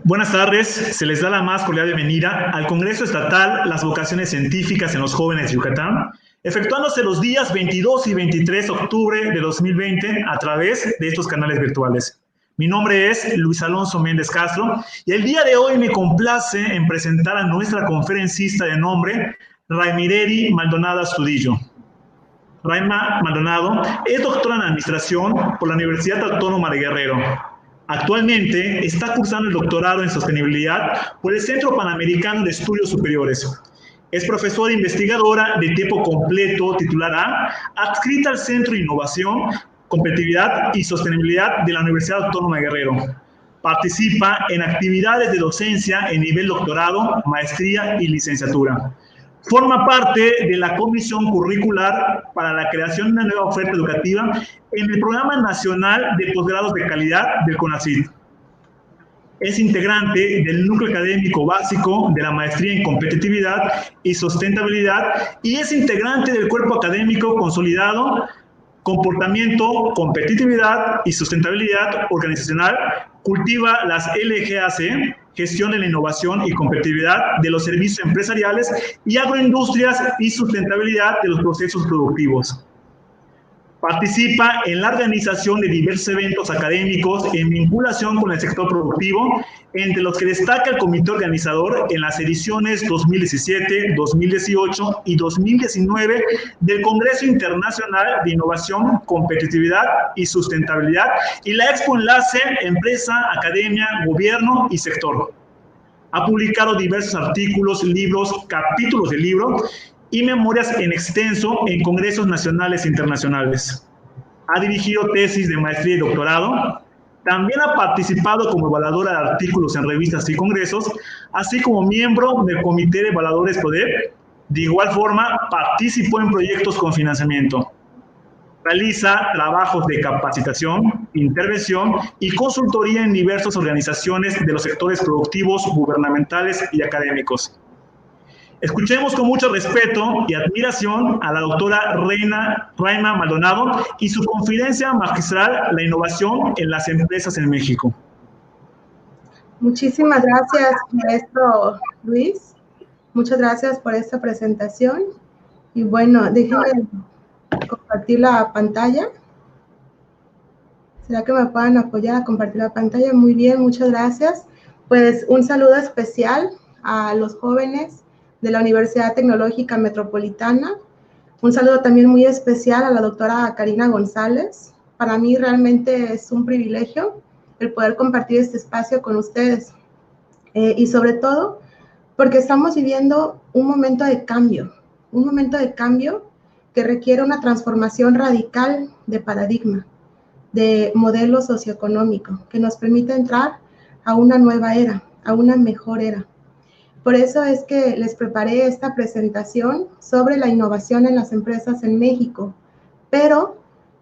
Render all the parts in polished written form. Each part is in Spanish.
Buenas tardes, se les da la más cordial bienvenida al Congreso Estatal Las Vocaciones Científicas en los Jóvenes de Yucatán, efectuándose los días 22 y 23 de octubre de 2020 a través de estos canales virtuales. Mi nombre es Luis Alonso Méndez Castro y el día de hoy me complace en presentar a nuestra conferencista de nombre, Raimireri Maldonado Astudillo. Raima Maldonado es doctora en Administración por la Universidad Autónoma de Guerrero. Actualmente está cursando el doctorado en Sostenibilidad por el Centro Panamericano de Estudios Superiores. Es profesora investigadora de tiempo completo, titular A, adscrita al Centro de Innovación, Competitividad y Sostenibilidad de la Universidad Autónoma de Guerrero. Participa en actividades de docencia en nivel doctorado, maestría y licenciatura. Forma parte de la Comisión Curricular para la creación de una nueva oferta educativa en el Programa Nacional de Posgrados de Calidad del CONACYT. Es integrante del Núcleo Académico Básico de la Maestría en Competitividad y Sustentabilidad y es integrante del Cuerpo Académico Consolidado Comportamiento, Competitividad y Sustentabilidad Organizacional. Cultiva las LGAC, Gestión de la Innovación y Competitividad de los Servicios Empresariales y Agroindustrias y Sustentabilidad de los Procesos Productivos. Participa en la organización de diversos eventos académicos en vinculación con el sector productivo, entre los que destaca el comité organizador en las ediciones 2017, 2018 y 2019 del Congreso Internacional de Innovación, Competitividad y Sustentabilidad y la Expo Enlace Empresa, Academia, Gobierno y Sector. Ha publicado diversos artículos, libros, capítulos de libros y memorias en extenso en congresos nacionales e internacionales. Ha dirigido tesis de maestría y doctorado. También ha participado como evaluadora de artículos en revistas y congresos, así como miembro del Comité de Evaluadores PRODEP. De igual forma, participó en proyectos con financiamiento. Realiza trabajos de capacitación, intervención y consultoría en diversas organizaciones de los sectores productivos, gubernamentales y académicos. Escuchemos con mucho respeto y admiración a la doctora Raima Maldonado y su conferencia magistral La innovación en las empresas en México. Muchísimas gracias, maestro Luis. Muchas gracias por esta presentación. Y bueno, déjenme compartir la pantalla. ¿Será que me puedan apoyar a compartir la pantalla? Muy bien, muchas gracias. Pues un saludo especial a los jóvenes de la Universidad Tecnológica Metropolitana. Un saludo también muy especial a la doctora Karina González. Para mí realmente es un privilegio el poder compartir este espacio con ustedes. Y sobre todo porque estamos viviendo un momento de cambio que requiere una transformación radical de paradigma, de modelo socioeconómico, que nos permite entrar a una nueva era, a una mejor era. Por eso es que les preparé esta presentación sobre la innovación en las empresas en México, pero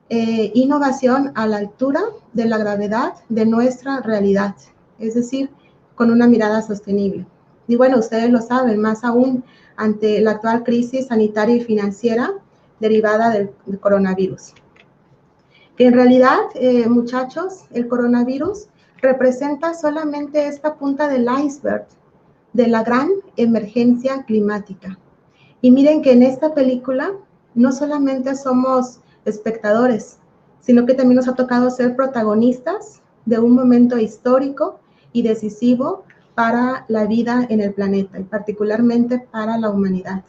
innovación a la altura de la gravedad de nuestra realidad, es decir, con una mirada sostenible. Y bueno, ustedes lo saben, más aún ante la actual crisis sanitaria y financiera derivada del coronavirus. Que en realidad, muchachos, el coronavirus representa solamente esta punta del iceberg de la gran emergencia climática. Y miren que en esta película no solamente somos espectadores, sino que también nos ha tocado ser protagonistas de un momento histórico y decisivo para la vida en el planeta y particularmente para la humanidad.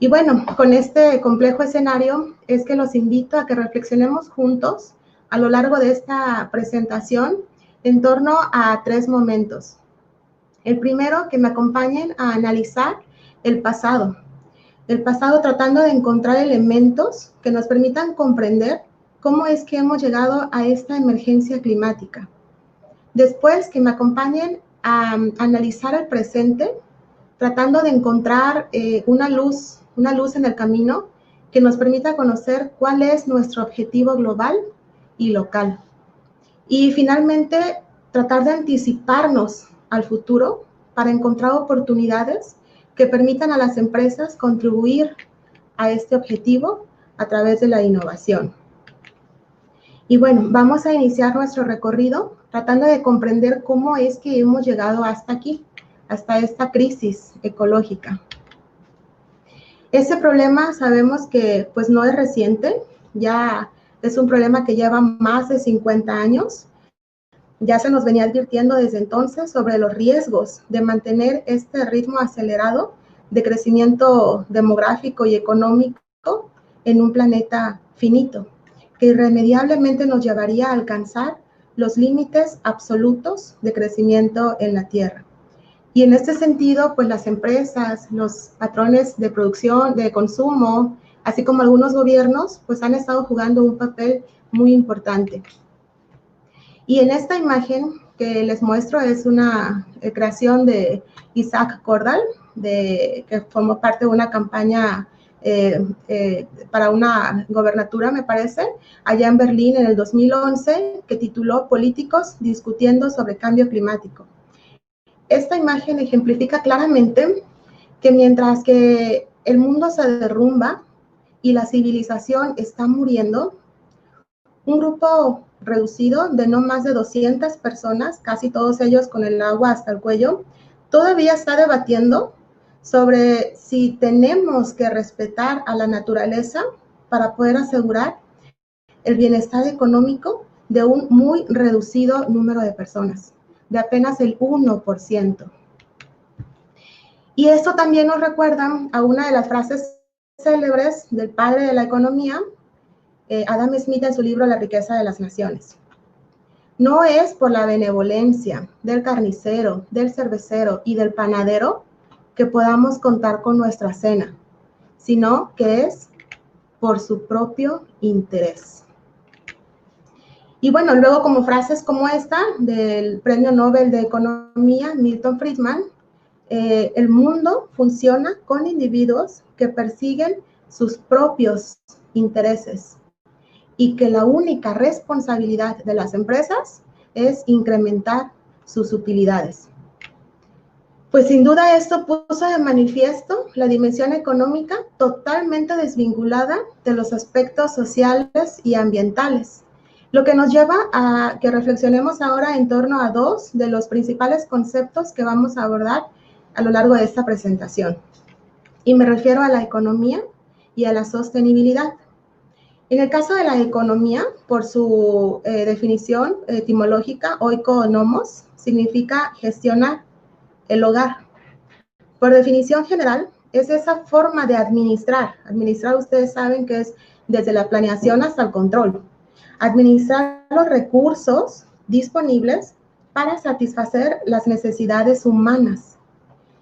Y bueno, con este complejo escenario es que los invito a que reflexionemos juntos a lo largo de esta presentación en torno a 3 momentos. El primero, que me acompañen a analizar el pasado tratando de encontrar elementos que nos permitan comprender cómo es que hemos llegado a esta emergencia climática. Después, que me acompañen a analizar el presente, tratando de encontrar una luz en el camino que nos permita conocer cuál es nuestro objetivo global y local. Y finalmente, tratar de anticiparnos al futuro para encontrar oportunidades que permitan a las empresas contribuir a este objetivo a través de la innovación. Y bueno, vamos a iniciar nuestro recorrido tratando de comprender cómo es que hemos llegado hasta aquí, hasta esta crisis ecológica. Ese problema sabemos que pues no es reciente, ya es un problema que lleva más de 50 años. Ya se nos venía advirtiendo desde entonces sobre los riesgos de mantener este ritmo acelerado de crecimiento demográfico y económico en un planeta finito, que irremediablemente nos llevaría a alcanzar los límites absolutos de crecimiento en la Tierra. Y en este sentido, pues las empresas, los patrones de producción, de consumo, así como algunos gobiernos, pues han estado jugando un papel muy importante. Y en esta imagen que les muestro es una creación de Isaac Cordal, que formó parte de una campaña para una gobernatura, me parece, allá en Berlín en el 2011, que tituló Políticos discutiendo sobre cambio climático. Esta imagen ejemplifica claramente que mientras que el mundo se derrumba y la civilización está muriendo, un grupo reducido de no más de 200 personas, casi todos ellos con el agua hasta el cuello, todavía está debatiendo sobre si tenemos que respetar a la naturaleza para poder asegurar el bienestar económico de un muy reducido número de personas, de apenas el 1%. Y esto también nos recuerda a una de las frases célebres del padre de la economía, Adam Smith, en su libro La riqueza de las naciones. No es por la benevolencia del carnicero, del cervecero y del panadero que podamos contar con nuestra cena, sino que es por su propio interés. Y bueno, luego como frases como esta del Premio Nobel de Economía, Milton Friedman, el mundo funciona con individuos que persiguen sus propios intereses y que la única responsabilidad de las empresas es incrementar sus utilidades. Pues sin duda esto puso de manifiesto la dimensión económica totalmente desvinculada de los aspectos sociales y ambientales, lo que nos lleva a que reflexionemos ahora en torno a dos de los principales conceptos que vamos a abordar a lo largo de esta presentación. Y me refiero a la economía y a la sostenibilidad. En el caso de la economía, por su definición etimológica, oikonomos, significa gestionar el hogar. Por definición general, es esa forma de administrar. Administrar, ustedes saben que es desde la planeación hasta el control. Administrar los recursos disponibles para satisfacer las necesidades humanas.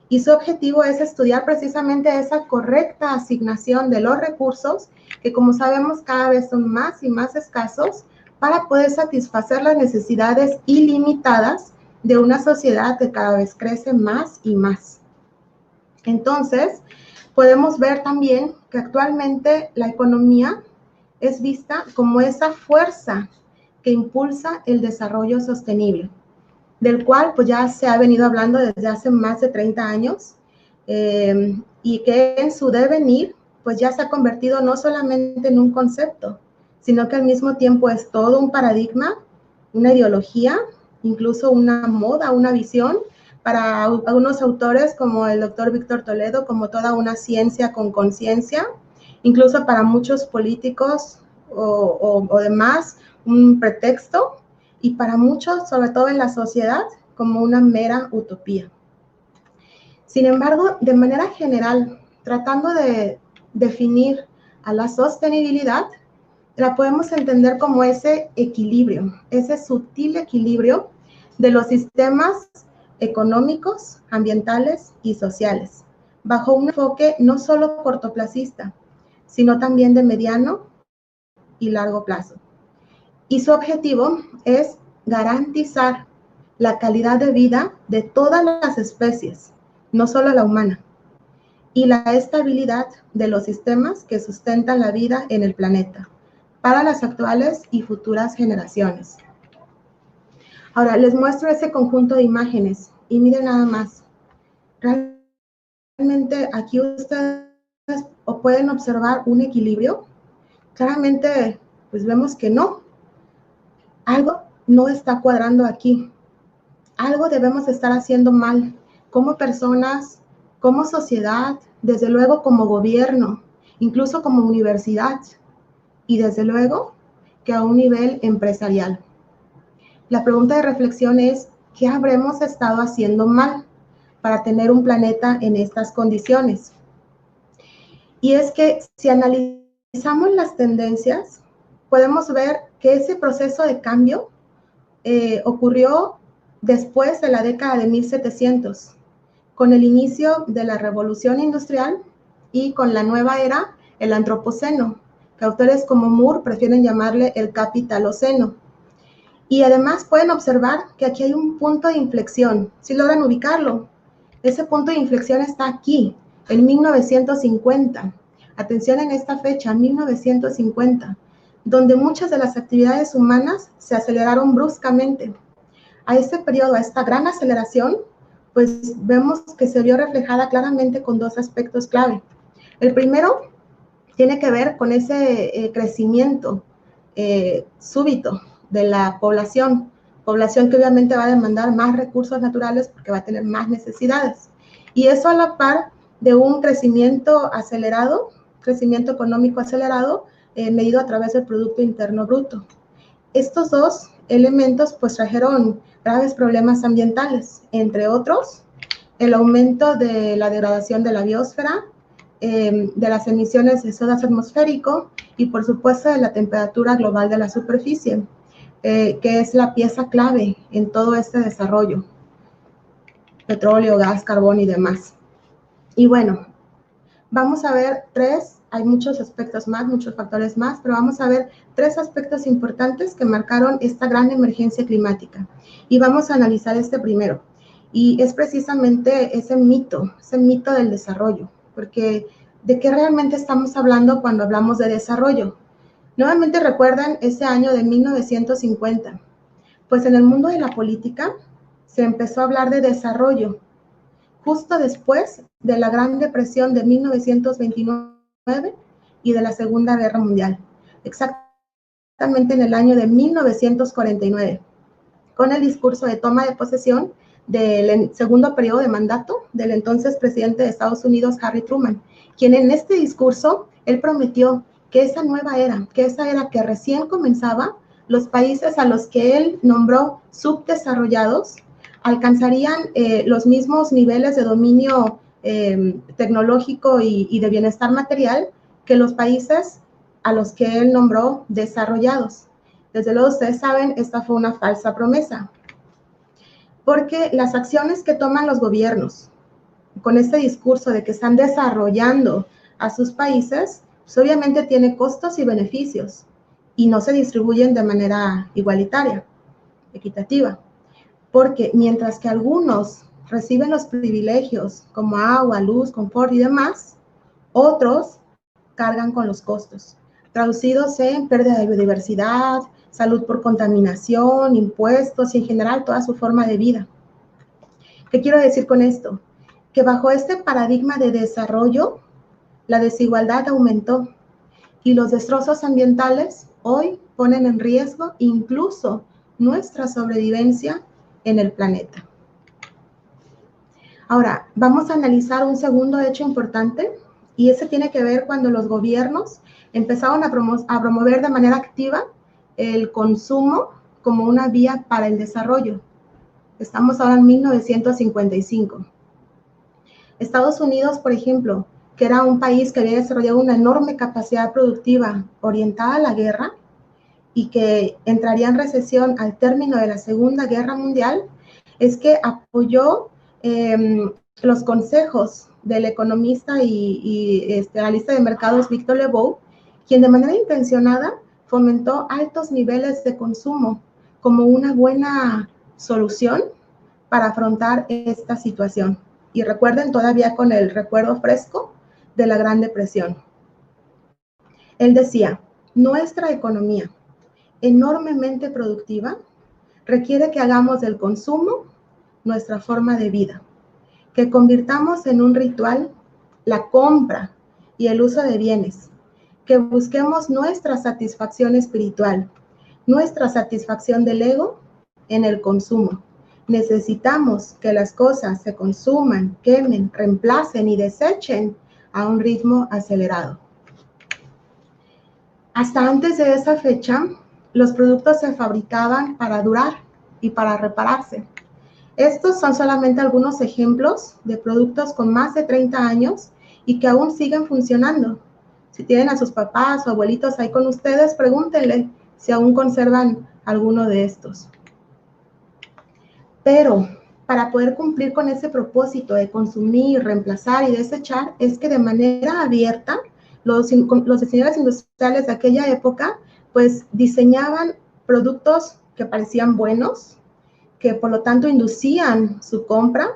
Y su objetivo es estudiar precisamente esa correcta asignación de los recursos, que como sabemos cada vez son más y más escasos, para poder satisfacer las necesidades ilimitadas de una sociedad que cada vez crece más y más. Entonces, podemos ver también que actualmente la economía es vista como esa fuerza que impulsa el desarrollo sostenible, del cual pues ya se ha venido hablando desde hace más de 30 años y que en su devenir pues ya se ha convertido no solamente en un concepto, sino que al mismo tiempo es todo un paradigma, una ideología, incluso una moda, una visión, para algunos autores como el doctor Víctor Toledo, como toda una ciencia con conciencia, incluso para muchos políticos o demás, un pretexto, y para muchos, sobre todo en la sociedad, como una mera utopía. Sin embargo, de manera general, tratando de definir a la sostenibilidad, la podemos entender como ese equilibrio, ese sutil equilibrio de los sistemas económicos, ambientales y sociales, bajo un enfoque no solo cortoplacista, sino también de mediano y largo plazo. Y su objetivo es garantizar la calidad de vida de todas las especies, no solo la humana, y la estabilidad de los sistemas que sustentan la vida en el planeta, para las actuales y futuras generaciones. Ahora, les muestro ese conjunto de imágenes y miren nada más. Realmente aquí ustedes pueden observar un equilibrio. Claramente, pues vemos que no. algo no está cuadrando aquí, algo debemos estar haciendo mal, como personas, como sociedad, desde luego como gobierno, incluso como universidad y desde luego que a un nivel empresarial. La pregunta de reflexión es, ¿qué habremos estado haciendo mal para tener un planeta en estas condiciones? Y es que si analizamos las tendencias, podemos ver que ese proceso de cambio ocurrió después de la década de 1700, con el inicio de la revolución industrial y con la nueva era, el antropoceno, que autores como Moore prefieren llamarle el capitaloceno. Y además pueden observar que aquí hay un punto de inflexión, si logran ubicarlo. Ese punto de inflexión está aquí, en 1950. Atención en esta fecha, 1950, donde muchas de las actividades humanas se aceleraron bruscamente. A este periodo, a esta gran aceleración, pues vemos que se vio reflejada claramente con dos aspectos clave. El primero tiene que ver con ese crecimiento súbito de la población que obviamente va a demandar más recursos naturales porque va a tener más necesidades. Y eso a la par de un crecimiento acelerado, crecimiento económico acelerado, medido a través del Producto Interno Bruto. Estos dos elementos pues trajeron graves problemas ambientales, entre otros, el aumento de la degradación de la biosfera, de las emisiones de CO2 atmosférico y por supuesto de la temperatura global de la superficie, que es la pieza clave en todo este desarrollo, petróleo, gas, carbón y demás. Y bueno, vamos a ver hay muchos aspectos más, muchos factores más, pero vamos a ver tres aspectos importantes que marcaron esta gran emergencia climática. Y vamos a analizar este primero. Y es precisamente ese mito del desarrollo, porque ¿de qué realmente estamos hablando cuando hablamos de desarrollo? Nuevamente recuerdan ese año de 1950, pues en el mundo de la política se empezó a hablar de desarrollo justo después de la Gran Depresión de 1929 y de la Segunda Guerra Mundial, exactamente en el año de 1949, con el discurso de toma de posesión del segundo periodo de mandato del entonces presidente de Estados Unidos, Harry Truman, quien en este discurso, él prometió que esa nueva era, que esa era que recién comenzaba, los países a los que él nombró subdesarrollados, alcanzarían los mismos niveles de dominio tecnológico y de bienestar material que los países a los que él nombró desarrollados. Desde luego, ustedes saben, esta fue una falsa promesa, porque las acciones que toman los gobiernos con este discurso de que están desarrollando a sus países, pues obviamente tiene costos y beneficios y no se distribuyen de manera igualitaria, equitativa, porque mientras que algunos reciben los privilegios como agua, luz, confort y demás, otros cargan con los costos, traducidos en pérdida de biodiversidad, salud por contaminación, impuestos y en general toda su forma de vida. ¿Qué quiero decir con esto? Que bajo este paradigma de desarrollo, la desigualdad aumentó y los destrozos ambientales hoy ponen en riesgo incluso nuestra sobrevivencia en el planeta. Ahora, vamos a analizar un segundo hecho importante y ese tiene que ver cuando los gobiernos empezaron a promover de manera activa el consumo como una vía para el desarrollo. Estamos ahora en 1955. Estados Unidos, por ejemplo, que era un país que había desarrollado una enorme capacidad productiva orientada a la guerra y que entraría en recesión al término de la Segunda Guerra Mundial, es que apoyó los consejos del economista y analista de mercados Victor Lebow, quien de manera intencionada fomentó altos niveles de consumo como una buena solución para afrontar esta situación. Y recuerden, todavía con el recuerdo fresco de la Gran Depresión. Él decía, nuestra economía, enormemente productiva, requiere que hagamos del consumo nuestra forma de vida, que convirtamos en un ritual la compra y el uso de bienes, que busquemos nuestra satisfacción espiritual, nuestra satisfacción del ego en el consumo. Necesitamos que las cosas se consuman, quemen, reemplacen y desechen a un ritmo acelerado. Hasta antes de esa fecha, los productos se fabricaban para durar y para repararse. Estos son solamente algunos ejemplos de productos con más de 30 años y que aún siguen funcionando. Si tienen a sus papás o abuelitos ahí con ustedes, pregúntenle si aún conservan alguno de estos. Pero para poder cumplir con ese propósito de consumir, reemplazar y desechar, es que de manera abierta los diseñadores industriales de aquella época pues diseñaban productos que parecían buenos, que por lo tanto inducían su compra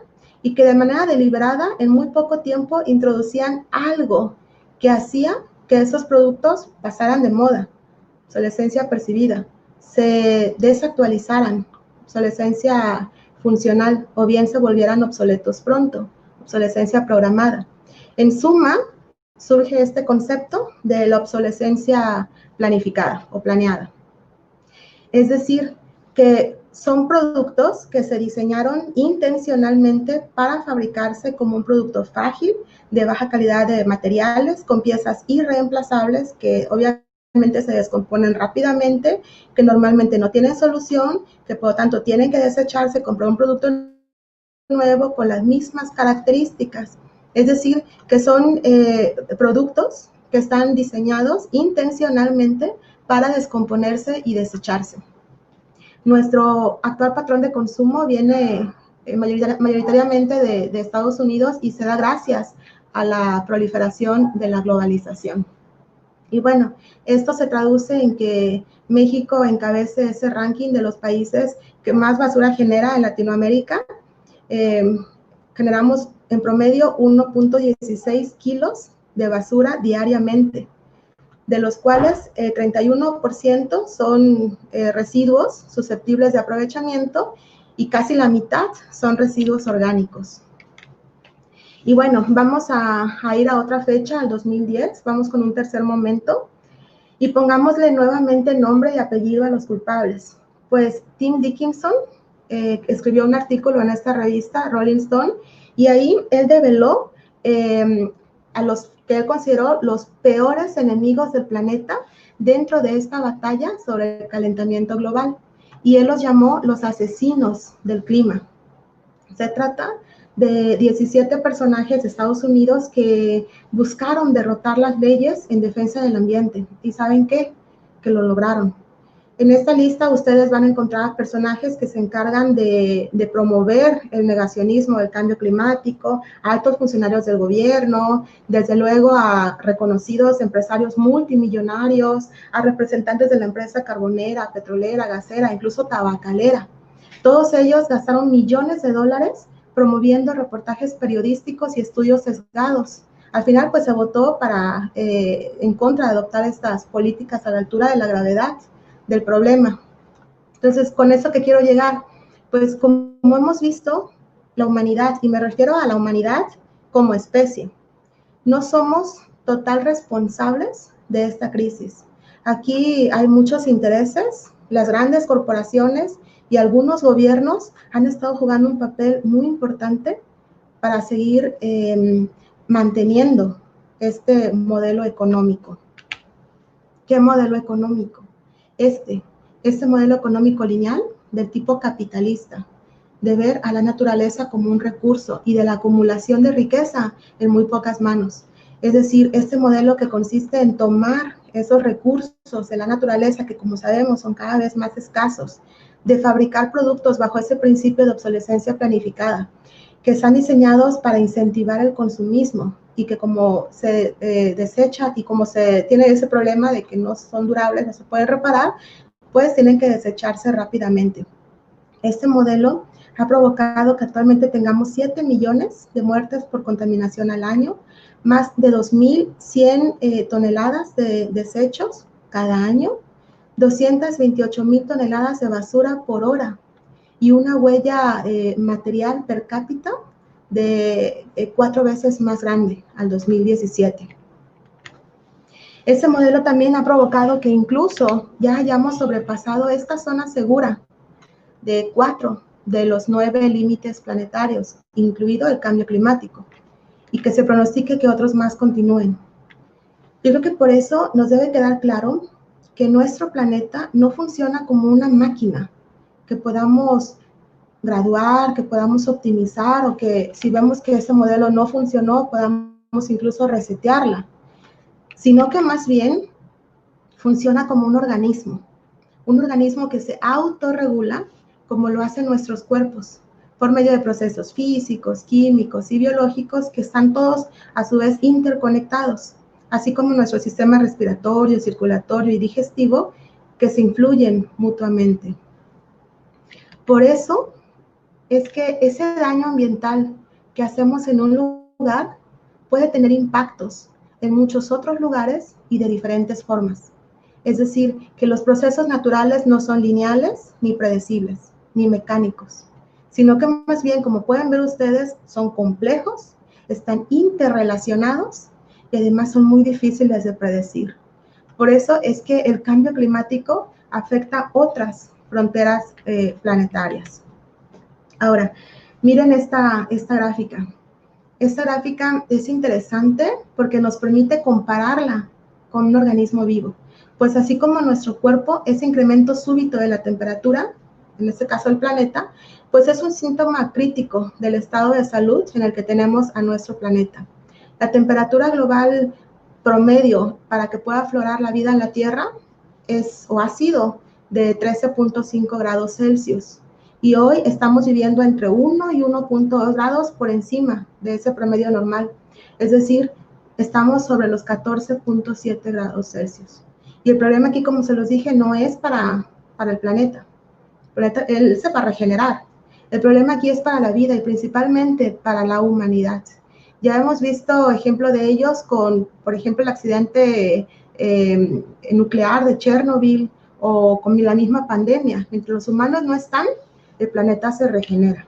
y que de manera deliberada en muy poco tiempo introducían algo que hacía que esos productos pasaran de moda, obsolescencia percibida, se desactualizaran, obsolescencia funcional, o bien se volvieran obsoletos pronto, obsolescencia programada. En suma, surge este concepto de la obsolescencia planificada o planeada. Es decir, que son productos que se diseñaron intencionalmente para fabricarse como un producto frágil, de baja calidad de materiales, con piezas irreemplazables que obviamente se descomponen rápidamente, que normalmente no tienen solución, que por lo tanto tienen que desecharse, comprar un producto nuevo con las mismas características. Es decir, que son productos que están diseñados intencionalmente para descomponerse y desecharse. Nuestro actual patrón de consumo viene mayoritariamente de Estados Unidos y se da gracias a la proliferación de la globalización. Y bueno, esto se traduce en que México encabece ese ranking de los países que más basura genera en Latinoamérica. Generamos en promedio 1.16 kilos de basura diariamente, de los cuales 31% son residuos susceptibles de aprovechamiento y casi la mitad son residuos orgánicos. Y bueno, vamos a ir a otra fecha, al 2010, vamos con un tercer momento y pongámosle nuevamente nombre y apellido a los culpables. Pues Tim Dickinson escribió un artículo en esta revista, Rolling Stone, y ahí él develó a los que él consideró los peores enemigos del planeta dentro de esta batalla sobre el calentamiento global. Y él los llamó los asesinos del clima. Se trata de 17 personajes de Estados Unidos que buscaron derrotar las leyes en defensa del ambiente. ¿Y saben qué? Que lo lograron. En esta lista ustedes van a encontrar personajes que se encargan de promover el negacionismo del cambio climático, a altos funcionarios del gobierno, desde luego a reconocidos empresarios multimillonarios, a representantes de la empresa carbonera, petrolera, gasera, incluso tabacalera. Todos ellos gastaron millones de dólares promoviendo reportajes periodísticos y estudios sesgados. Al final, pues se votó en contra de adoptar estas políticas a la altura de la gravedad del problema. Entonces, con eso que quiero llegar, pues como hemos visto, la humanidad, y me refiero a la humanidad como especie, no somos total responsables de esta crisis. Aquí hay muchos intereses, las grandes corporaciones y algunos gobiernos han estado jugando un papel muy importante para seguir manteniendo este modelo económico. ¿Qué modelo económico? Este modelo económico lineal del tipo capitalista, de ver a la naturaleza como un recurso y de la acumulación de riqueza en muy pocas manos. Es decir, este modelo que consiste en tomar esos recursos de la naturaleza, que como sabemos son cada vez más escasos, de fabricar productos bajo ese principio de obsolescencia planificada, que están diseñados para incentivar el consumismo y que como se desecha y como se tiene ese problema de que no son durables, no se pueden reparar, pues tienen que desecharse rápidamente. Este modelo ha provocado que actualmente tengamos 7 millones de muertes por contaminación al año, más de 2.100 toneladas de desechos cada año, 228.000 toneladas de basura por hora y una huella material per cápita de 4 veces más grande al 2017. Ese modelo también ha provocado que incluso ya hayamos sobrepasado esta zona segura de 4 de los 9 límites planetarios, incluido el cambio climático, y que se pronostique que otros más continúen. Yo creo que por eso nos debe quedar claro que nuestro planeta no funciona como una máquina que podamos graduar, que podamos optimizar, o que si vemos que ese modelo no funcionó, podamos incluso resetearla, sino que más bien funciona como un organismo que se autorregula como lo hacen nuestros cuerpos, por medio de procesos físicos, químicos y biológicos que están todos a su vez interconectados, así como nuestro sistema respiratorio, circulatorio y digestivo, que se influyen mutuamente. Por eso es que ese daño ambiental que hacemos en un lugar puede tener impactos en muchos otros lugares y de diferentes formas. Es decir, que los procesos naturales no son lineales, ni predecibles, ni mecánicos, sino que más bien, como pueden ver ustedes, son complejos, están interrelacionados y además son muy difíciles de predecir. Por eso es que el cambio climático afecta otras fronteras planetarias. Ahora, miren esta gráfica. Esta gráfica es interesante porque nos permite compararla con un organismo vivo. Pues así como nuestro cuerpo, ese incremento súbito de la temperatura, en este caso el planeta, pues es un síntoma crítico del estado de salud en el que tenemos a nuestro planeta. La temperatura global promedio para que pueda aflorar la vida en la Tierra es o ha sido de 13.5 grados Celsius. Y hoy estamos viviendo entre 1 y 1.2 grados por encima de ese promedio normal. Es decir, estamos sobre los 14.7 grados Celsius. Y el problema aquí, como se los dije, no es para el planeta. Él se va a regenerar. El problema aquí es para la vida y principalmente para la humanidad. Ya hemos visto ejemplo de ellos con, por ejemplo, el accidente nuclear de Chernobyl o con la misma pandemia. Mientras los humanos no están, el planeta se regenera.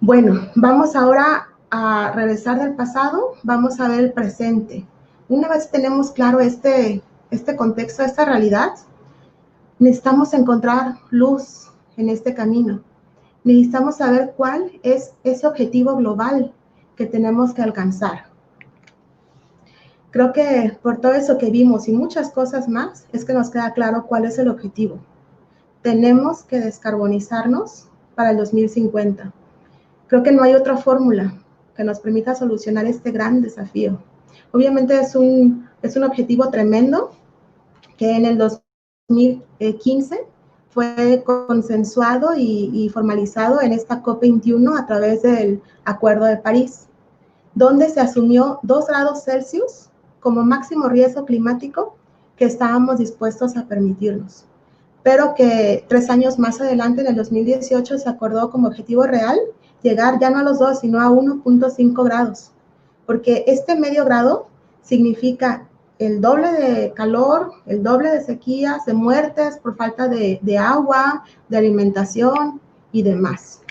Bueno, vamos ahora a regresar del pasado, vamos a ver el presente. Una vez tenemos claro este contexto, esta realidad, necesitamos encontrar luz en este camino. Necesitamos saber cuál es ese objetivo global que tenemos que alcanzar. Creo que por todo eso que vimos y muchas cosas más, es que nos queda claro cuál es el objetivo. Tenemos que descarbonizarnos para el 2050. Creo que no hay otra fórmula que nos permita solucionar este gran desafío. Obviamente es un objetivo tremendo que en el 2015 fue consensuado y formalizado en esta COP21 a través del Acuerdo de París, donde se asumió 2 grados Celsius como máximo riesgo climático que estábamos dispuestos a permitirnos, pero que 3 años más adelante, en el 2018, se acordó como objetivo real llegar ya no a los 2, sino a 1.5 grados, porque este medio grado significa el doble de calor, el doble de sequías, de muertes por falta de agua, de alimentación y demás.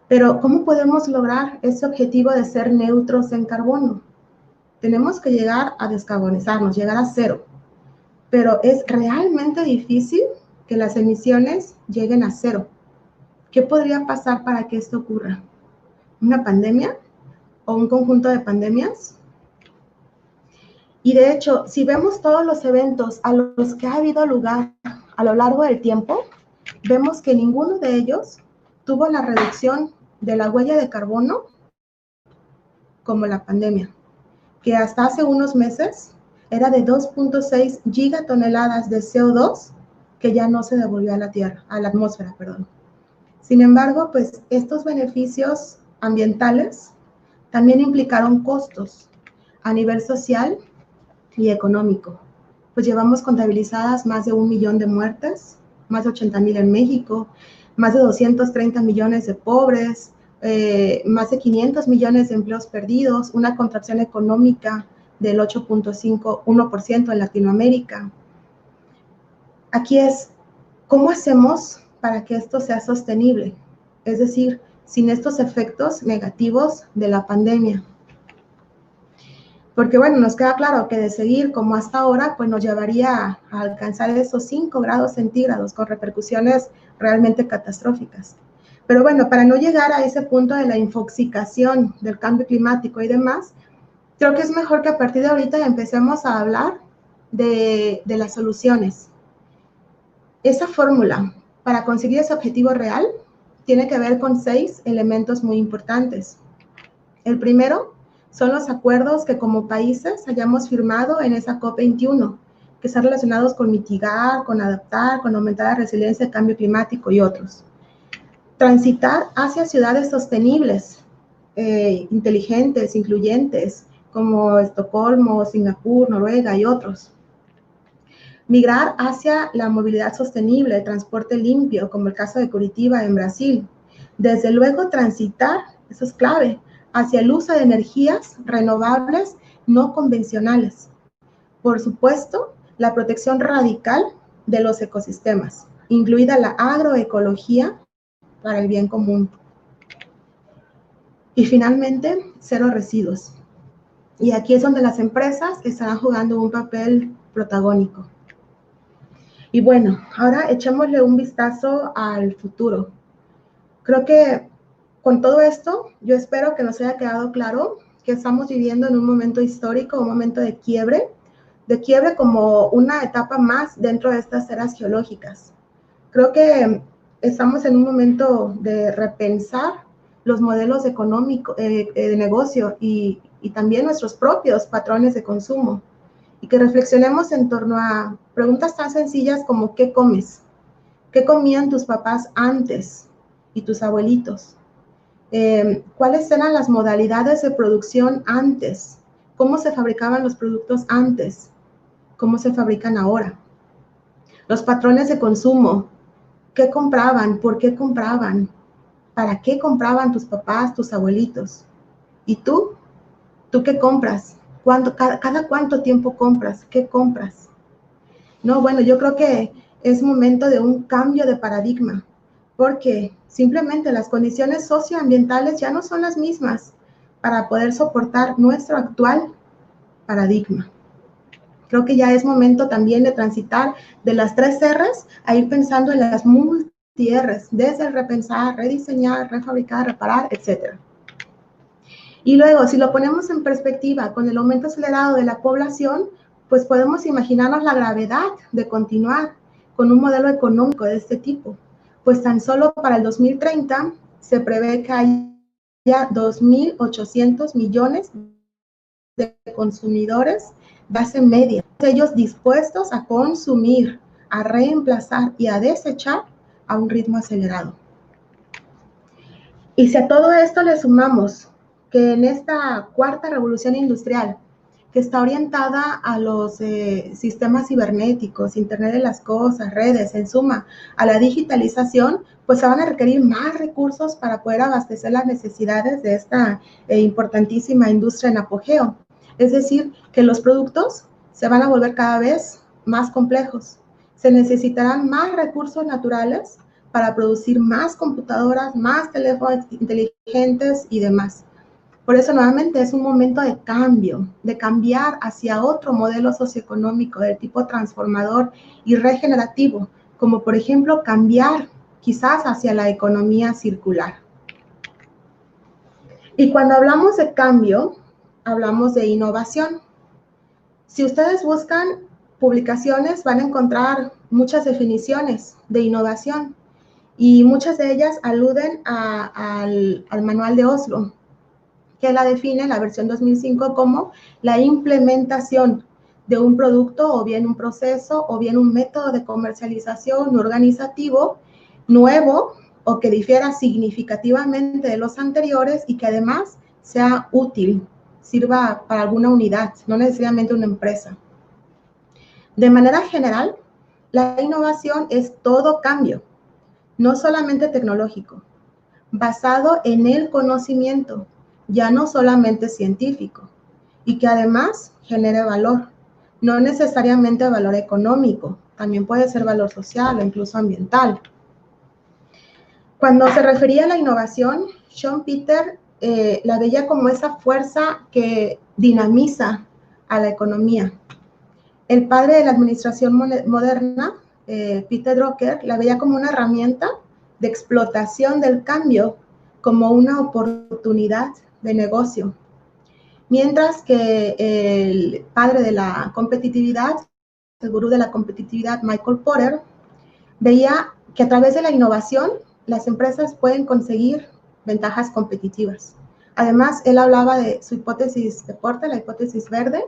Pero, ¿cómo podemos lograr ese objetivo de ser neutros en carbono? Tenemos que llegar a descarbonizarnos, llegar a cero. Pero es realmente difícil que las emisiones lleguen a cero. ¿Qué podría pasar para que esto ocurra? ¿Una pandemia o un conjunto de pandemias? Y de hecho, si vemos todos los eventos a los que ha habido lugar a lo largo del tiempo, vemos que ninguno de ellos tuvo la reducción de la huella de carbono como la pandemia, que hasta hace unos meses era de 2.6 gigatoneladas de CO2 que ya no se devolvió a la Tierra, a la atmósfera, perdón. Sin embargo, pues estos beneficios ambientales también implicaron costos a nivel social y económico. Pues llevamos contabilizadas más de 1 millón de muertes, más de 80,000 en México, más de 230 millones de pobres, más de 500 millones de empleos perdidos, una contracción económica del 8.51% en Latinoamérica. Aquí es, ¿cómo hacemos para que esto sea sostenible? Es decir, sin estos efectos negativos de la pandemia. Porque bueno, nos queda claro que de seguir como hasta ahora, pues nos llevaría a alcanzar esos 5 grados centígrados con repercusiones realmente catastróficas. Pero bueno, para no llegar a ese punto de la infoxicación del cambio climático y demás, creo que es mejor que a partir de ahorita empecemos a hablar de las soluciones. Esa fórmula para conseguir ese objetivo real tiene que ver con 6 elementos muy importantes. El primero son los acuerdos que como países hayamos firmado en esa COP21, que están relacionados con mitigar, con adaptar, con aumentar la resiliencia al cambio climático y otros. Transitar hacia ciudades sostenibles, inteligentes, incluyentes, como Estocolmo, Singapur, Noruega y otros. Migrar hacia la movilidad sostenible, el transporte limpio, como el caso de Curitiba en Brasil. Desde luego, transitar, eso es clave, hacia el uso de energías renovables no convencionales. Por supuesto, la protección radical de los ecosistemas, incluida la agroecología para el bien común. Y finalmente, cero residuos. Y aquí es donde las empresas estarán jugando un papel protagónico. Y bueno, ahora echémosle un vistazo al futuro. Creo que con todo esto, yo espero que nos haya quedado claro que estamos viviendo en un momento histórico, un momento de quiebre como una etapa más dentro de estas eras geológicas. Creo que estamos en un momento de repensar los modelos económicos de negocio y también nuestros propios patrones de consumo. Y que reflexionemos en torno a preguntas tan sencillas como ¿qué comes? ¿Qué comían tus papás antes y tus abuelitos? ¿Cuáles eran las modalidades de producción antes? ¿Cómo se fabricaban los productos antes? ¿Cómo se fabrican ahora? Los patrones de consumo. ¿Qué compraban? ¿Por qué compraban? ¿Para qué compraban tus papás, tus abuelitos? ¿Y tú? ¿Tú qué compras? ¿Cada cuánto tiempo compras? ¿Qué compras? No, bueno, yo creo que es momento de un cambio de paradigma, porque simplemente las condiciones socioambientales ya no son las mismas para poder soportar nuestro actual paradigma. Creo que ya es momento también de transitar de las 3 R's a ir pensando en las multi-R's, desde el repensar, rediseñar, refabricar, reparar, etc. Y luego, si lo ponemos en perspectiva con el aumento acelerado de la población, pues podemos imaginarnos la gravedad de continuar con un modelo económico de este tipo. Pues tan solo para el 2030 se prevé que haya 2.800 millones de consumidores base media, ellos dispuestos a consumir, a reemplazar y a desechar a un ritmo acelerado. Y si a todo esto le sumamos que en esta cuarta revolución industrial, que está orientada a los sistemas cibernéticos, Internet de las cosas, redes, en suma, a la digitalización, pues se van a requerir más recursos para poder abastecer las necesidades de esta importantísima industria en apogeo. Es decir, que los productos se van a volver cada vez más complejos. Se necesitarán más recursos naturales para producir más computadoras, más teléfonos inteligentes y demás. Por eso nuevamente es un momento de cambio, de cambiar hacia otro modelo socioeconómico del tipo transformador y regenerativo, como por ejemplo cambiar quizás hacia la economía circular. Y cuando hablamos de cambio, hablamos de innovación. Si ustedes buscan publicaciones, van a encontrar muchas definiciones de innovación y muchas de ellas aluden al manual de Oslo, que la define, la versión 2005, como la implementación de un producto o bien un proceso o bien un método de comercialización organizativo nuevo o que difiera significativamente de los anteriores y que además sea útil, sirva para alguna unidad, no necesariamente una empresa. De manera general, la innovación es todo cambio, no solamente tecnológico, basado en el conocimiento, ya no solamente científico, y que además genere valor, no necesariamente valor económico, también puede ser valor social o incluso ambiental. Cuando se refería a la innovación, Schumpeter la veía como esa fuerza que dinamiza a la economía. El padre de la administración moderna, Peter Drucker, la veía como una herramienta de explotación del cambio, como una oportunidad de negocio. Mientras que el padre de la competitividad, el gurú de la competitividad, Michael Porter, veía que a través de la innovación las empresas pueden conseguir ventajas competitivas. Además, él hablaba de su hipótesis de Porter, la hipótesis verde,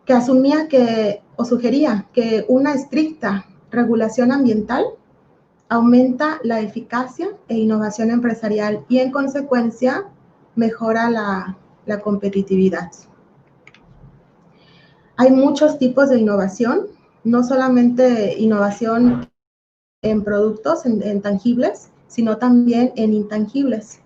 que asumía que, o sugería que una estricta regulación ambiental aumenta la eficacia e innovación empresarial y en consecuencia mejora la competitividad. Hay muchos tipos de innovación, no solamente innovación en productos, en tangibles, sino también en intangibles.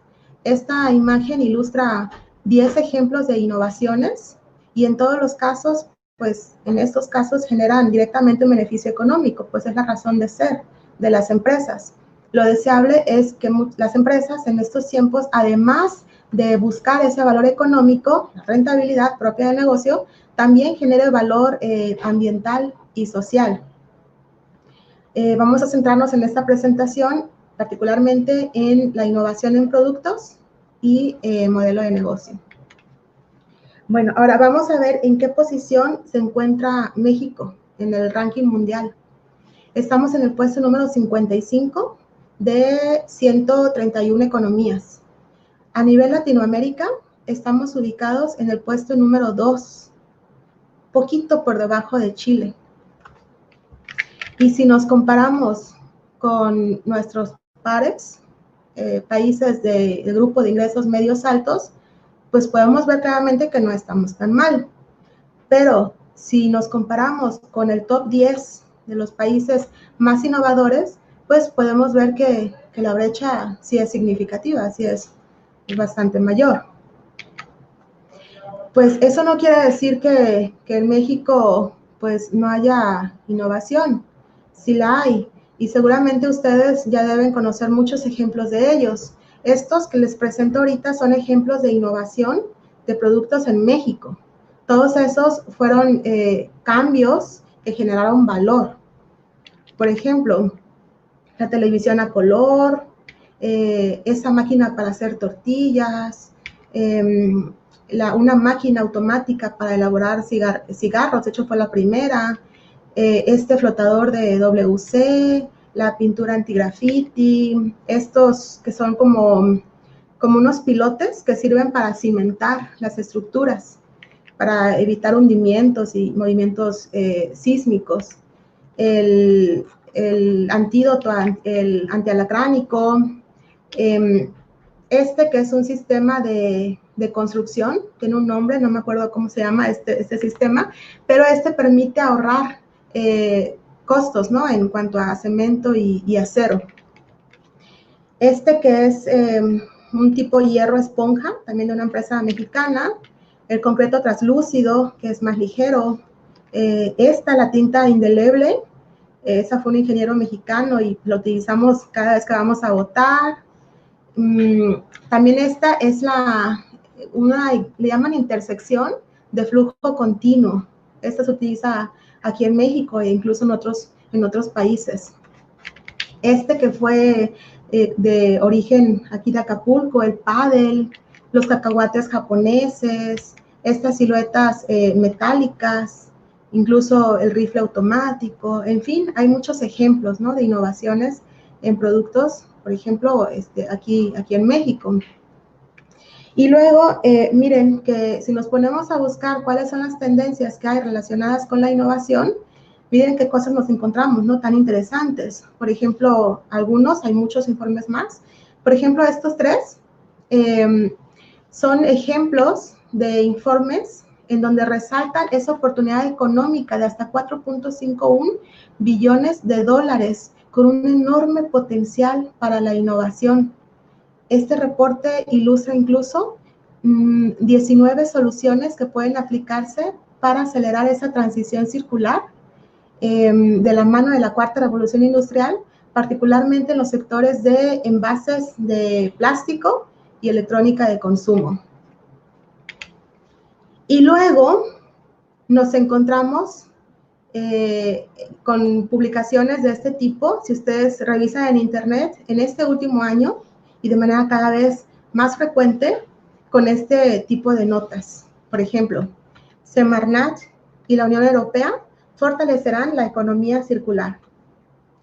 Esta imagen ilustra 10 ejemplos de innovaciones y en todos los casos, pues en estos casos generan directamente un beneficio económico, pues es la razón de ser de las empresas. Lo deseable es que las empresas en estos tiempos, además de buscar ese valor económico, la rentabilidad propia del negocio, también genere valor ambiental y social. Vamos a centrarnos en esta presentación particularmente en la innovación en productos y modelo de negocio. Bueno, ahora vamos a ver en qué posición se encuentra México en el ranking mundial. Estamos en el puesto número 55 de 131 economías. A nivel Latinoamérica, estamos ubicados en el puesto número 2, poquito por debajo de Chile. Y si nos comparamos con nuestros pares, países del grupo de ingresos medios altos, pues podemos ver claramente que no estamos tan mal. Pero si nos comparamos con el top 10 de los países más innovadores, pues podemos ver que la brecha sí es significativa, sí es bastante mayor. Pues eso no quiere decir que en México pues no haya innovación, sí la hay, y seguramente ustedes ya deben conocer muchos ejemplos de ellos. Estos que les presento ahorita son ejemplos de innovación de productos en México. Todos esos fueron cambios que generaron valor. Por ejemplo, la televisión a color, esa máquina para hacer tortillas, una máquina automática para elaborar cigarros, de hecho fue la primera, este flotador de WC, la pintura antigrafiti, estos que son como unos pilotes que sirven para cimentar las estructuras, para evitar hundimientos y movimientos sísmicos. El antídoto, el antialacránico, este que es un sistema de construcción, tiene un nombre, no me acuerdo cómo se llama este sistema, pero este permite ahorrar costos, ¿no? En cuanto a cemento y acero. Este que es un tipo hierro esponja, también de una empresa mexicana, el concreto translúcido, que es más ligero, la tinta indeleble, esa fue un ingeniero mexicano y lo utilizamos cada vez que vamos a votar. También esta es le llaman intersección de flujo continuo. Esta se utiliza aquí en México e incluso en otros países. Este que fue de origen aquí de Acapulco, el pádel, los cacahuates japoneses, estas siluetas metálicas, incluso el rifle automático, en fin, hay muchos ejemplos, ¿no?, de innovaciones en productos, por ejemplo, aquí en México. Y luego, miren que si nos ponemos a buscar cuáles son las tendencias que hay relacionadas con la innovación, miren qué cosas nos encontramos, ¿no?, tan interesantes. Por ejemplo, hay muchos informes más. Por ejemplo, estos tres son ejemplos de informes en donde resaltan esa oportunidad económica de hasta 4.51 billones de dólares con un enorme potencial para la innovación. Este reporte ilustra incluso 19 soluciones que pueden aplicarse para acelerar esa transición circular de la mano de la cuarta revolución industrial, particularmente en los sectores de envases de plástico y electrónica de consumo. Y luego, nos encontramos con publicaciones de este tipo. Si ustedes revisan en internet, en este último año y de manera cada vez más frecuente, con este tipo de notas. Por ejemplo, Semarnat y la Unión Europea fortalecerán la economía circular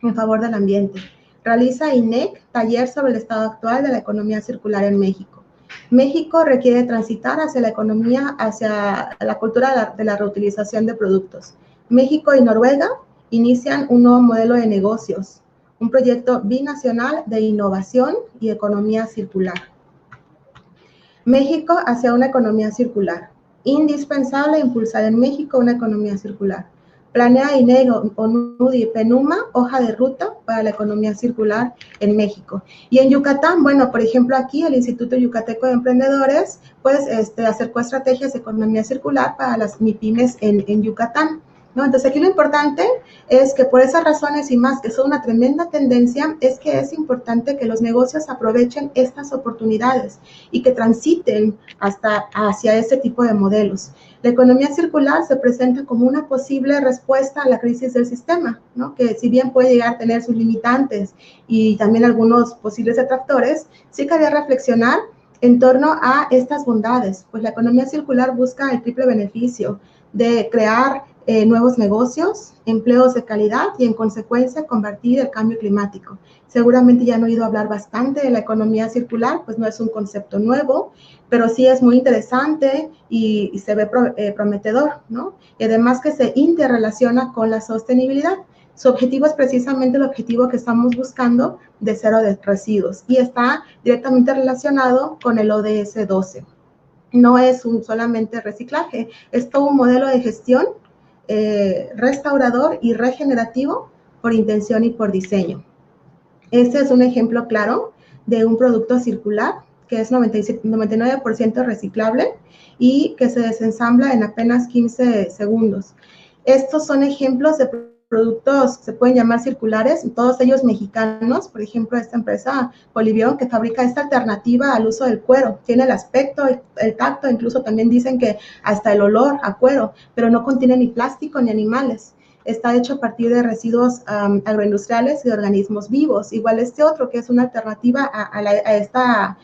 en favor del ambiente. Realiza INEC taller sobre el estado actual de la economía circular en México. México requiere transitar hacia la economía, hacia la cultura de la reutilización de productos. México y Noruega inician un nuevo modelo de negocios, un proyecto binacional de innovación y economía circular. México hacia una economía circular. Indispensable impulsar en México una economía circular. Planea INEG, ONUDI, PENUMA, hoja de ruta para la economía circular en México. Y en Yucatán, bueno, por ejemplo, aquí el Instituto Yucateco de Emprendedores, pues, acercó estrategias de economía circular para las MIPYMES en Yucatán, ¿no? Entonces, aquí lo importante es que por esas razones y más, que son una tremenda tendencia, es que es importante que los negocios aprovechen estas oportunidades y que transiten hacia este tipo de modelos. La economía circular se presenta como una posible respuesta a la crisis del sistema, ¿no? Que si bien puede llegar a tener sus limitantes y también algunos posibles detractores, sí cabría reflexionar en torno a estas bondades, pues la economía circular busca el triple beneficio de crear nuevos negocios, empleos de calidad y en consecuencia combatir el cambio climático. Seguramente ya han oído hablar bastante de la economía circular, pues no es un concepto nuevo, pero sí es muy interesante y se ve prometedor, ¿no? Y además que se interrelaciona con la sostenibilidad. Su objetivo es precisamente el objetivo que estamos buscando de cero de residuos y está directamente relacionado con el ODS 12. No es solamente reciclaje, es todo un modelo de gestión restaurador y regenerativo por intención y por diseño. Este es un ejemplo claro de un producto circular que es 99% reciclable y que se desensambla en apenas 15 segundos. Estos son ejemplos de productos, se pueden llamar circulares, todos ellos mexicanos. Por ejemplo, esta empresa Polivión, que fabrica esta alternativa al uso del cuero. Tiene el aspecto, el tacto, incluso también dicen que hasta el olor a cuero, pero no contiene ni plástico ni animales. Está hecho a partir de residuos agroindustriales y de organismos vivos. Igual este otro, que es una alternativa a esta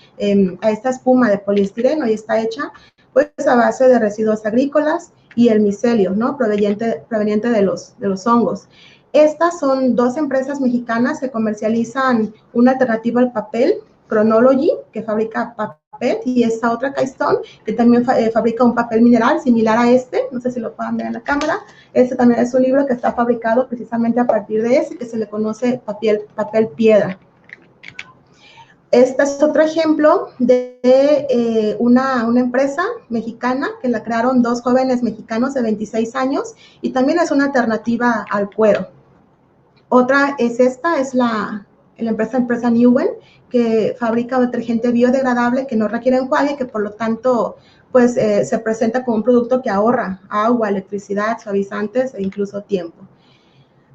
espuma de poliestireno y está hecha pues a base de residuos agrícolas y el micelio, ¿no? Proveniente de los hongos. Estas son dos empresas mexicanas que comercializan una alternativa al papel, Chronology, que fabrica papel, y esta otra, Keystone, que también fabrica un papel mineral similar a este, no sé si lo puedan ver en la cámara. Este también es un libro que está fabricado precisamente a partir de ese, que se le conoce papel piedra. Este es otro ejemplo de una empresa mexicana que la crearon dos jóvenes mexicanos de 26 años y también es una alternativa al cuero. Otra es esta, es la empresa Newen, que fabrica detergente biodegradable que no requiere enjuague y que por lo tanto pues, se presenta como un producto que ahorra agua, electricidad, suavizantes e incluso tiempo.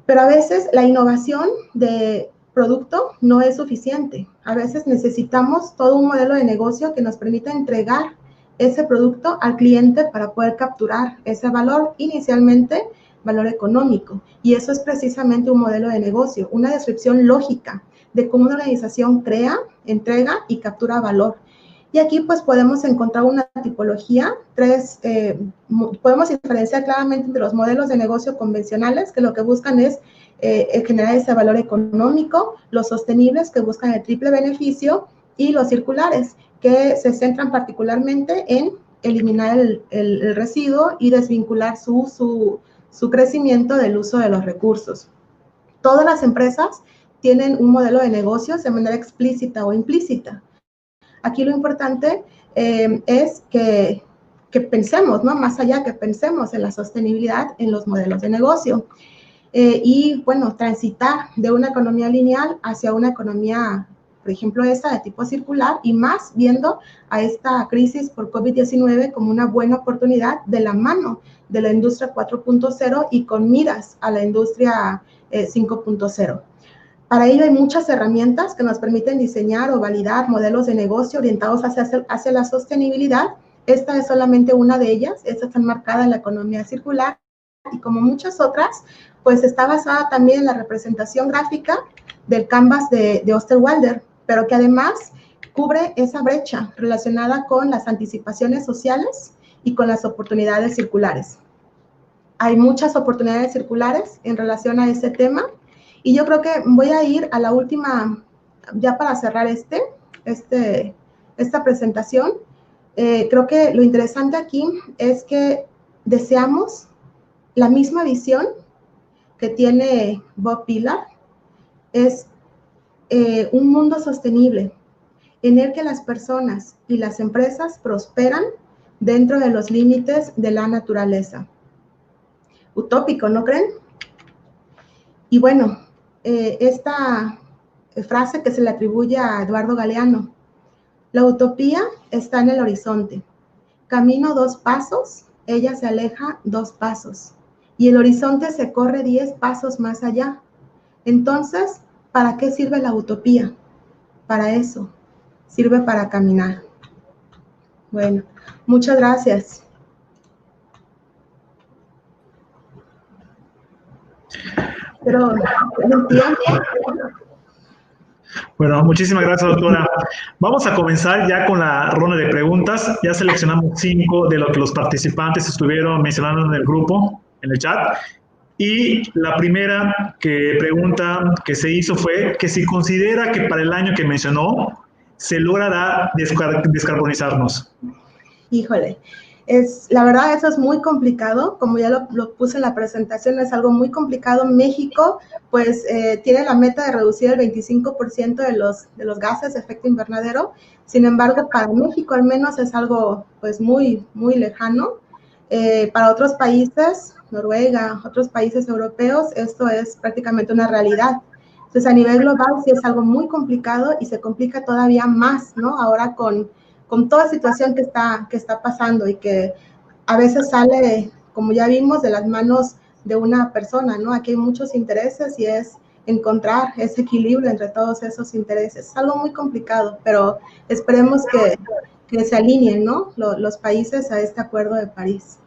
Pero a veces la innovación de producto no es suficiente. A veces necesitamos todo un modelo de negocio que nos permita entregar ese producto al cliente para poder capturar ese valor, inicialmente valor económico. Y eso es precisamente un modelo de negocio, una descripción lógica de cómo una organización crea, entrega y captura valor. Y aquí pues podemos encontrar una tipología, podemos diferenciar claramente entre los modelos de negocio convencionales, que lo que buscan es generar ese valor económico, los sostenibles, que buscan el triple beneficio, y los circulares, que se centran particularmente en eliminar el residuo y desvincular su crecimiento del uso de los recursos. Todas las empresas tienen un modelo de negocios de manera explícita o implícita. Aquí lo importante es que pensemos, ¿no? Más allá, que pensemos en la sostenibilidad en los modelos de negocio. Y, bueno, transitar de una economía lineal hacia una economía, por ejemplo, esta de tipo circular, y más viendo a esta crisis por COVID-19 como una buena oportunidad de la mano de la industria 4.0 y con miras a la industria 5.0. Para ello hay muchas herramientas que nos permiten diseñar o validar modelos de negocio orientados hacia la sostenibilidad, Esta es solamente una de ellas, esta está enmarcada en la economía circular y como muchas otras, pues está basada también en la representación gráfica del Canvas de Osterwalder, pero que además cubre esa brecha relacionada con las anticipaciones sociales y con las oportunidades circulares. Hay muchas oportunidades circulares en relación a este tema y yo creo que voy a ir a la última, ya para cerrar esta presentación. Creo que lo interesante aquí es que deseamos la misma visión que tiene Bob Pillar, es un mundo sostenible en el que las personas y las empresas prosperan dentro de los límites de la naturaleza. Utópico, ¿no creen? Y bueno, esta frase que se le atribuye a Eduardo Galeano: la utopía está en el horizonte. Camino 2 pasos, ella se aleja 2 pasos. Y el horizonte se corre 10 pasos más allá. Entonces, ¿para qué sirve la utopía? Para eso, sirve para caminar. Bueno, muchas gracias. Pero, Bueno, muchísimas gracias, doctora. Vamos a comenzar ya con la ronda de preguntas. Ya seleccionamos 5 de lo que los participantes estuvieron mencionando en el grupo, en el chat. Y la primera pregunta que se hizo fue que si considera que para el año que mencionó se logrará descarbonizarnos. Híjole, la verdad eso es muy complicado, como ya lo puse en la presentación, es algo muy complicado. México pues tiene la meta de reducir el 25% de los gases de efecto invernadero. Sin embargo, para México al menos es algo pues muy lejano. Para otros países, Noruega, otros países europeos, esto es prácticamente una realidad. Entonces, a nivel global sí es algo muy complicado y se complica todavía más, ¿no? Ahora con toda situación que está pasando y que a veces sale, como ya vimos, de las manos de una persona, ¿no? Aquí hay muchos intereses y es encontrar ese equilibrio entre todos esos intereses. Es algo muy complicado, pero esperemos que se alineen, ¿no? Los países a este Acuerdo de París.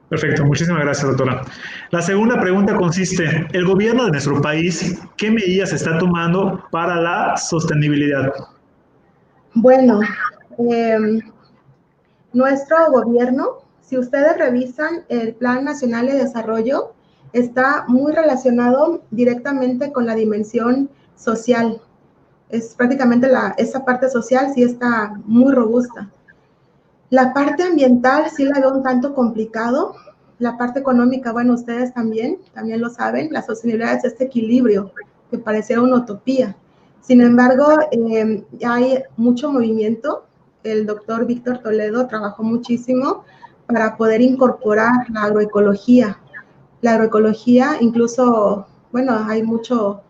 Perfecto, muchísimas gracias, doctora. La segunda pregunta consiste: ¿el gobierno de nuestro país qué medidas está tomando para la sostenibilidad? Bueno, nuestro gobierno, si ustedes revisan el Plan Nacional de Desarrollo, está muy relacionado directamente con la dimensión social. Es prácticamente esa parte social sí está muy robusta. La parte ambiental sí la veo un tanto complicado. La parte económica, bueno, ustedes también lo saben, la sostenibilidad es este equilibrio que pareciera una utopía. Sin embargo, hay mucho movimiento. El doctor Víctor Toledo trabajó muchísimo para poder incorporar la agroecología. La agroecología, incluso, bueno, hay mucho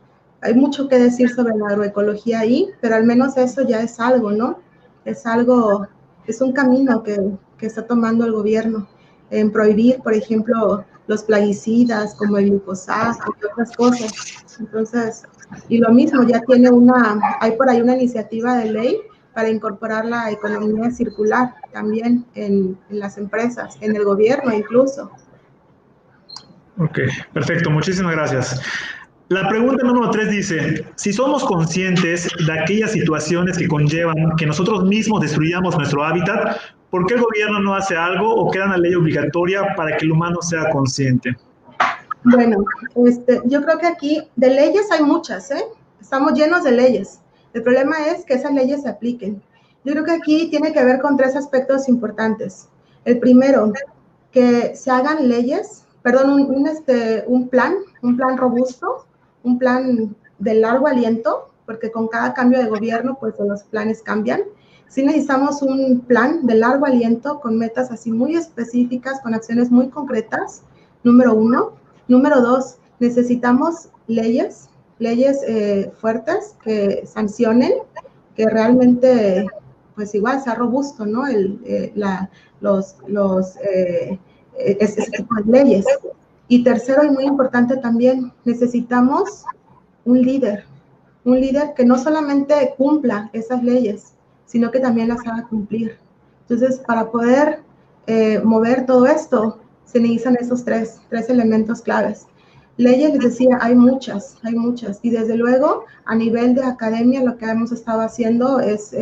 que decir sobre la agroecología ahí, pero al menos eso ya es algo, ¿no? Es algo, es un camino que está tomando el gobierno en prohibir, por ejemplo, los plaguicidas como el glifosato y otras cosas. Entonces, y lo mismo, ya hay por ahí una iniciativa de ley para incorporar la economía circular también en las empresas, en el gobierno incluso. Ok, perfecto, muchísimas gracias. La pregunta número 3 dice: si somos conscientes de aquellas situaciones que conllevan que nosotros mismos destruyamos nuestro hábitat, ¿por qué el gobierno no hace algo o crea una ley obligatoria para que el humano sea consciente? Bueno, yo creo que aquí de leyes hay muchas, ¿eh? Estamos llenos de leyes. El problema es que esas leyes se apliquen. Yo creo que aquí tiene que ver con 3 aspectos importantes. El primero, que se hagan leyes, perdón, un plan robusto, un plan de largo aliento, porque con cada cambio de gobierno, pues los planes cambian. Sí necesitamos un plan de largo aliento con metas así muy específicas, con acciones muy concretas, número 1. Número 2, necesitamos leyes fuertes que sancionen, que realmente, pues igual sea robusto, ¿no? Ese tipo de leyes. Y tercero, y muy importante también, necesitamos un líder que no solamente cumpla esas leyes, sino que también las haga cumplir. Entonces, para poder mover todo esto, se necesitan esos tres elementos claves. Leyes, les decía, hay muchas, y desde luego a nivel de academia lo que hemos estado haciendo es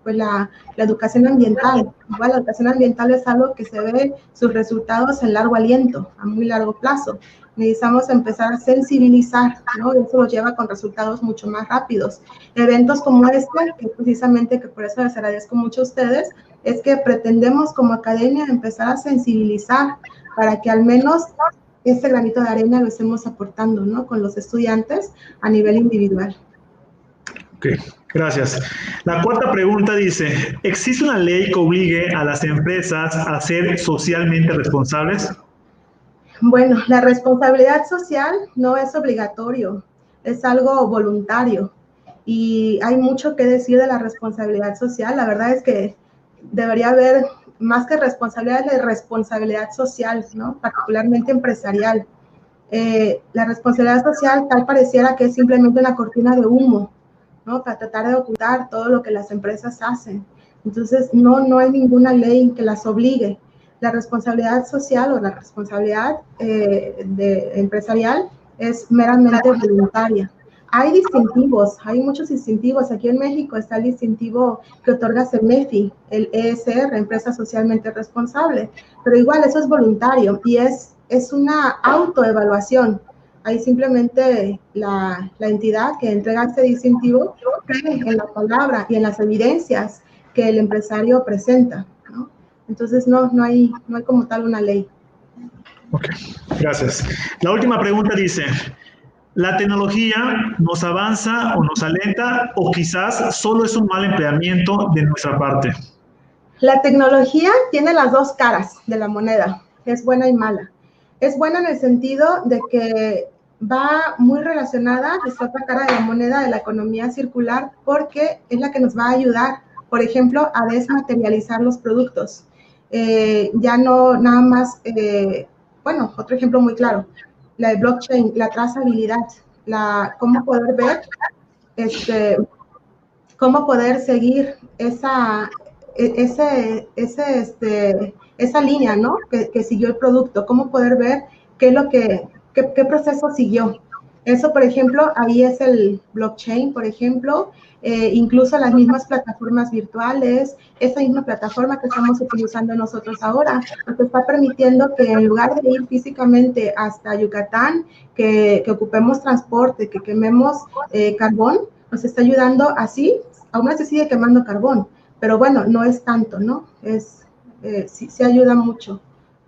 pues la educación ambiental. Igual la educación ambiental es algo que se ve sus resultados en largo aliento, a muy largo plazo. Necesitamos empezar a sensibilizar, ¿no? Y eso lo lleva con resultados mucho más rápidos. Eventos como este, que precisamente, que por eso les agradezco mucho a ustedes, es que pretendemos como academia empezar a sensibilizar para que al menos este granito de arena lo estemos aportando, ¿no? Con los estudiantes a nivel individual. Ok, gracias. La cuarta pregunta dice, ¿existe una ley que obligue a las empresas a ser socialmente responsables? Bueno, la responsabilidad social no es obligatorio, es algo voluntario. Y hay mucho que decir de la responsabilidad social. La verdad es que debería haber más que responsabilidad, de responsabilidad social, ¿no? Particularmente empresarial. La responsabilidad social tal pareciera que es simplemente una cortina de humo, ¿no? Para tratar de ocultar todo lo que las empresas hacen. Entonces, no hay ninguna ley que las obligue. La responsabilidad social o la responsabilidad empresarial es meramente voluntaria. Hay distintivos, hay muchos distintivos. Aquí en México está el distintivo que otorga CEMEFI, el ESR, Empresa Socialmente Responsable, pero igual eso es voluntario y es una autoevaluación. Ahí simplemente la entidad que entrega este distintivo cree en la palabra y en las evidencias que el empresario presenta, ¿no? Entonces no hay como tal una ley. Ok, gracias. La última pregunta dice, ¿la tecnología nos avanza o nos alenta o quizás solo es un mal empleamiento de nuestra parte? La tecnología tiene las dos caras de la moneda, es buena y mala. Es buena en el sentido de que va muy relacionada, esta otra cara de la moneda de la economía circular, porque es la que nos va a ayudar, por ejemplo, a desmaterializar los productos. Ya no nada más, bueno, otro ejemplo muy claro, la de blockchain, la trazabilidad, cómo poder ver, cómo poder seguir esa línea, ¿no? Que siguió el producto, cómo poder ver qué proceso siguió. Eso, por ejemplo, ahí es el blockchain, por ejemplo, incluso las mismas plataformas virtuales, esa misma plataforma que estamos utilizando nosotros ahora, nos está permitiendo que en lugar de ir físicamente hasta Yucatán, que ocupemos transporte, que quememos carbón, nos está ayudando así, aún así sigue quemando carbón, pero bueno, no es tanto, ¿no? Sí ayuda mucho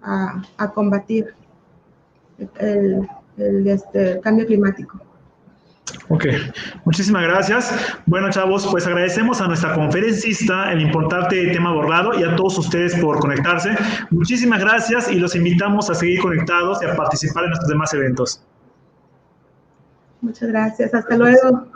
a combatir el cambio climático. Ok, muchísimas gracias. Bueno, chavos, pues agradecemos a nuestra conferencista el importante tema abordado y a todos ustedes por conectarse. Muchísimas gracias y los invitamos a seguir conectados y a participar en nuestros demás eventos. Muchas gracias. Hasta luego.